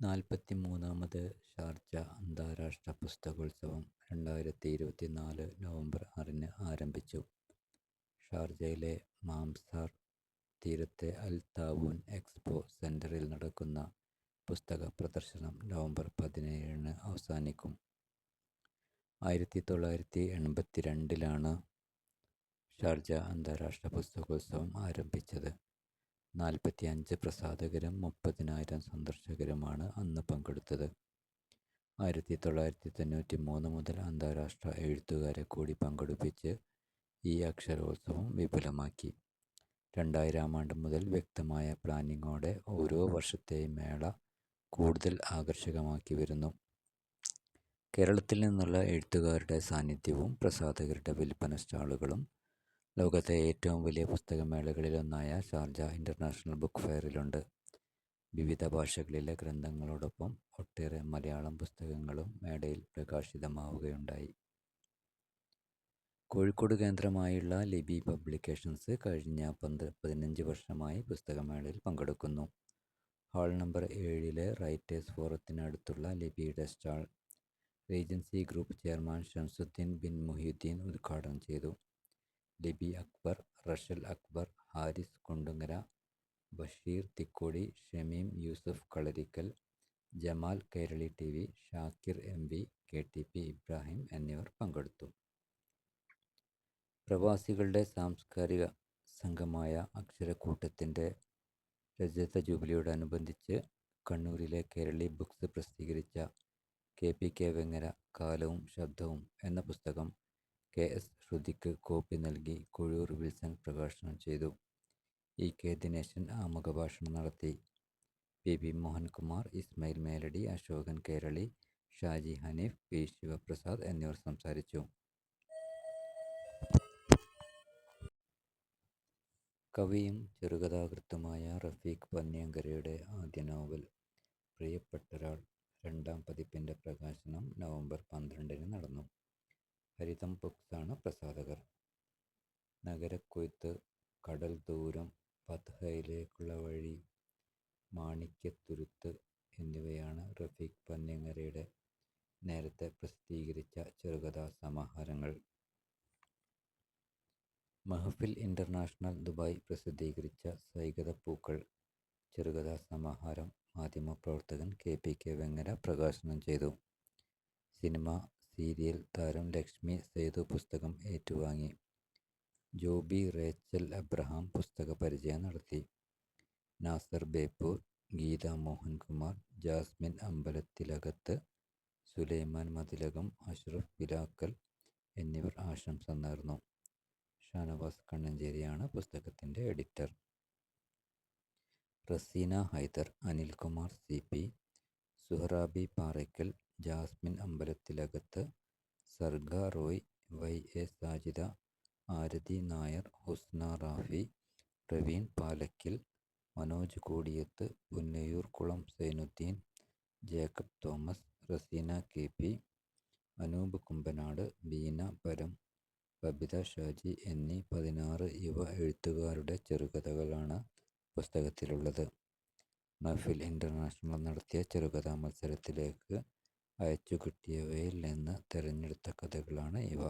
43-ാമത് Sharjah അന്താരാഷ്ട്ര പുസ്തകോത്സവം 2024 November 6-ന് ആരംഭിച്ചു. ഷാർജയിലെ മാംസാർ തീരത്തെ അൽ താവൂൻ എക്സ്പോ സെന്ററിൽ നടക്കുന്ന പുസ്തക പ്രദർശനം നവംബർ 17-ന് അവസാനിക്കും. 1982-ലാണ് ഷാർജ അന്താരാഷ്ട്ര പുസ്തകോത്സവം ആരംഭിച്ചത്. 45 പ്രസാധകരും 30,000 സന്ദർശകരുമാണ് അന്ന് പങ്കെടുത്തത്. 1993 മുതൽ അന്താരാഷ്ട്ര എഴുത്തുകാരെ കൂടി പങ്കെടുപ്പിച്ച് ഈ അക്ഷരോത്സവം വിപുലമാക്കി. 2000 ആണ്ട് മുതൽ വ്യക്തമായ പ്ലാനിങ്ങോടെ ഓരോ വർഷത്തെയും മേള കൂടുതൽ ആകർഷകമാക്കി വരുന്നു. കേരളത്തിൽ നിന്നുള്ള എഴുത്തുകാരുടെ സാന്നിധ്യവും പ്രസാധകരുടെ വിൽപ്പന സ്റ്റാളുകളും ലോകത്തെ ഏറ്റവും വലിയ പുസ്തകമേളകളിലൊന്നായ ഷാർജ ഇൻ്റർനാഷണൽ ബുക്ക് ഫെയറിലുണ്ട്. വിവിധ ഭാഷകളിലെ ഗ്രന്ഥങ്ങളോടൊപ്പം ഒട്ടേറെ മലയാളം പുസ്തകങ്ങളും മേളയിൽ പ്രകാശിതമാവുകയുണ്ടായി. കോഴിക്കോട് കേന്ദ്രമായുള്ള ലിബി പബ്ലിക്കേഷൻസ് കഴിഞ്ഞ 15 വർഷമായി പുസ്തകമേളയിൽ പങ്കെടുക്കുന്നു. ഹാൾ നമ്പർ 7-ലെ റൈറ്റേഴ്സ് ഫോറത്തിനടുത്തുള്ള ലിബിയുടെ stall Regency group chairman Shamsuddin bin Muhiyuddin ഉദ്ഘാടനം ചെയ്തു. Lipi Akbar, Rashal Akbar, Haris Kundungara, Basheer Thikkodi, Shameem Yusuf Kalarikkal, Jamal Kairali TV, Shakir MV, KTP Ibrahim എന്നിവർ പങ്കെടുത്തു. പ്രവാസികളുടെ സാംസ്കാരിക സംഘമായ അക്ഷരക്കൂട്ടത്തിൻ്റെ രജത ജൂബിലിയോടനുബന്ധിച്ച് കണ്ണൂരിലെ കേരളി ബുക്സ് പ്രസിദ്ധീകരിച്ച KPK വെങ്ങര കാലവും ശബ്ദവും എന്ന പുസ്തകം KS ശ്രുതിക്ക് കോപ്പി നൽകി കൊഴൂർ വിൽസൺ പ്രകാശനം ചെയ്തു. EK ദിനേശൻ ആമുഖഭാഷണം നടത്തി. PB മോഹൻകുമാർ, ഇസ്മായിൽ മേലടി, അശോകൻ കേരളി, ഷാജി ഹനീഫ്, P ശിവപ്രസാദ് എന്നിവർ സംസാരിച്ചു. കവിയും ചെറുകഥാകൃത്തുമായ റഫീഖ് പന്നിയങ്കരയുടെ ആദ്യ നോവൽ പ്രിയപ്പെട്ടൊരാൾ 2ാം പതിപ്പിൻ്റെ പ്രകാശനം നവംബർ 12-ന് നടന്നു. ഹരിതം ബുക്സാണ് പ്രസാധകർ. നഗരക്കൊയ്ത്ത്, കടൽ ദൂരം, ഫത്ഹയിലേക്കുള്ള വഴി, മാണിക്യത്തുരുത്ത് എന്നിവയാണ് റഫീഖ് പന്നിയങ്കരയുടെ നേരത്തെ പ്രസിദ്ധീകരിച്ച ചെറുകഥാ സമാഹാരങ്ങൾ. മഹഫിൽ ഇൻ്റർനാഷണൽ ദുബായ് പ്രസിദ്ധീകരിച്ച സൈകതപ്പൂക്കൾ ചെറുകഥാ സമാഹാരം മാധ്യമപ്രവർത്തകൻ KPK വെങ്ങര പ്രകാശനം ചെയ്തു. സിനിമ, സീരിയൽ താരം ലക്ഷ്മി സേതു പുസ്തകം ഏറ്റുവാങ്ങി. ജോബി റേച്ചൽ അബ്രഹാം പുസ്തക പരിചയം നടത്തി. നാസർ ബേപ്പൂർ, ഗീത മോഹൻകുമാർ, ജാസ്മിൻ അമ്പലത്തിലകത്ത്, സുലൈമാൻ മതിലകം, അഷ്റഫ് പിലാക്കൽ എന്നിവർ ആശംസ നേർന്നു. ഷാനവാസ് കണ്ണഞ്ചേരിയാണ് പുസ്തകത്തിൻ്റെ editor. Raseena Haider, Anilkumar CP, Suharabi Parakkal, Jasmine Ambalathilakath, Sarga Roy, YA Sajida, Arathi Nair, Husna Rafi, Praveen Palakkil, Manoj Kodiyath, Punnayur Kulam Zainuddin, Jacob Thomas, Raseena KP, Anoop Kumbanad, Beena Param, Babitha Shaji എന്നീ 16 യുവ എഴുത്തുകാരുടെ ചെറുകഥകളാണ് പുസ്തകത്തിലുള്ളത്. മഹഫിൽ ഇൻ്റർനാഷണൽ നടത്തിയ ചെറുകഥാ മത്സരത്തിലേക്ക് അയച്ചു കിട്ടിയവയിൽ നിന്ന് തിരഞ്ഞെടുത്ത കഥകളാണ് ഇവ.